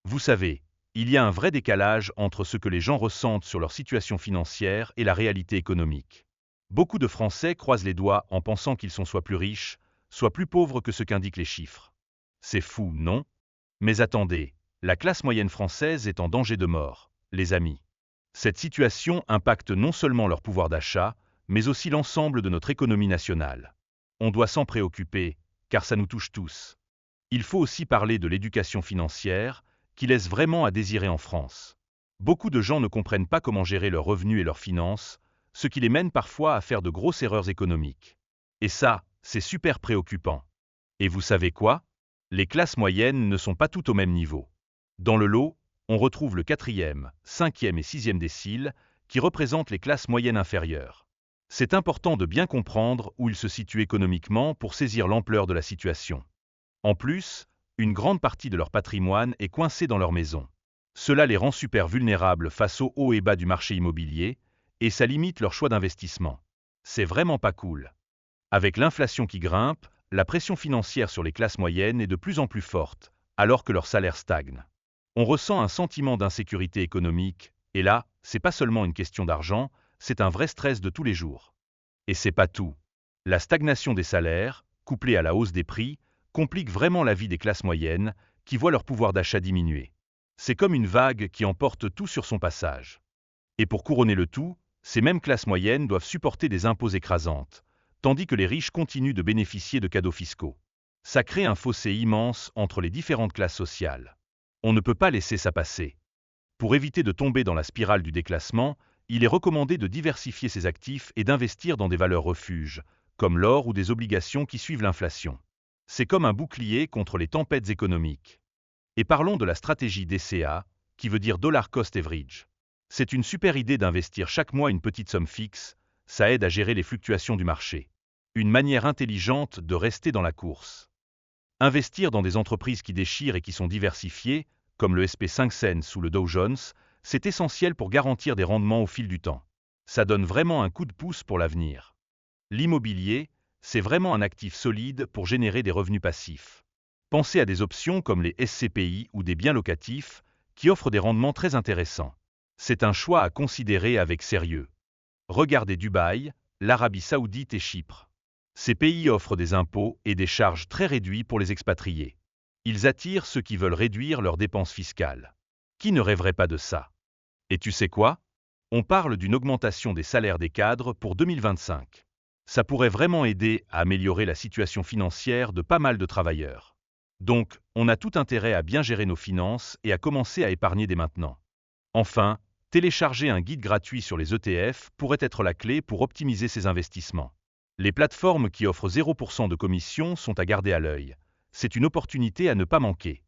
Vous savez, il y a un vrai décalage entre ce que les gens ressentent sur leur situation financière et la réalité économique. Beaucoup de Français croisent les doigts en pensant qu'ils sont soit plus riches, soit plus pauvres que ce qu'indiquent les chiffres. C'est fou, non? Mais attendez, la classe moyenne française est en danger de mort, les amis. Cette situation impacte non seulement leur pouvoir d'achat, mais aussi l'ensemble de notre économie nationale. On doit s'en préoccuper, car ça nous touche tous. Il faut aussi parler de l'éducation financière, qui laisse vraiment à désirer en France. Beaucoup de gens ne comprennent pas comment gérer leurs revenus et leurs finances, ce qui les mène parfois à faire de grosses erreurs économiques. Et ça, c'est super préoccupant. Et vous savez quoi? Les classes moyennes ne sont pas toutes au même niveau. Dans le lot, on retrouve le 4e, 5e et 6e décile, qui représentent les classes moyennes inférieures. C'est important de bien comprendre où ils se situent économiquement pour saisir l'ampleur de la situation. En plus, une grande partie de leur patrimoine est coincée dans leur maison. Cela les rend super vulnérables face aux hauts et bas du marché immobilier, et ça limite leur choix d'investissement. C'est vraiment pas cool. Avec l'inflation qui grimpe, la pression financière sur les classes moyennes est de plus en plus forte, alors que leurs salaires stagnent. On ressent un sentiment d'insécurité économique, et là, c'est pas seulement une question d'argent, c'est un vrai stress de tous les jours. Et c'est pas tout. La stagnation des salaires, couplée à la hausse des prix, complique vraiment la vie des classes moyennes, qui voient leur pouvoir d'achat diminuer. C'est comme une vague qui emporte tout sur son passage. Et pour couronner le tout, ces mêmes classes moyennes doivent supporter des impôts écrasantes, tandis que les riches continuent de bénéficier de cadeaux fiscaux. Ça crée un fossé immense entre les différentes classes sociales. On ne peut pas laisser ça passer. Pour éviter de tomber dans la spirale du déclassement, il est recommandé de diversifier ses actifs et d'investir dans des valeurs refuges, comme l'or ou des obligations qui suivent l'inflation. C'est comme un bouclier contre les tempêtes économiques. Et parlons de la stratégie DCA, qui veut dire Dollar Cost Average. C'est une super idée d'investir chaque mois une petite somme fixe, ça aide à gérer les fluctuations du marché. Une manière intelligente de rester dans la course. Investir dans des entreprises qui déchirent et qui sont diversifiées, comme le SP500 ou le Dow Jones, c'est essentiel pour garantir des rendements au fil du temps. Ça donne vraiment un coup de pouce pour l'avenir. L'immobilier, c'est vraiment un actif solide pour générer des revenus passifs. Pensez à des options comme les SCPI ou des biens locatifs, qui offrent des rendements très intéressants. C'est un choix à considérer avec sérieux. Regardez Dubaï, l'Arabie Saoudite et Chypre. Ces pays offrent des impôts et des charges très réduits pour les expatriés. Ils attirent ceux qui veulent réduire leurs dépenses fiscales. Qui ne rêverait pas de ça? Et tu sais quoi? On parle d'une augmentation des salaires des cadres pour 2025. Ça pourrait vraiment aider à améliorer la situation financière de pas mal de travailleurs. Donc, on a tout intérêt à bien gérer nos finances et à commencer à épargner dès maintenant. Enfin, télécharger un guide gratuit sur les ETF pourrait être la clé pour optimiser ses investissements. Les plateformes qui offrent 0% de commission sont à garder à l'œil. C'est une opportunité à ne pas manquer.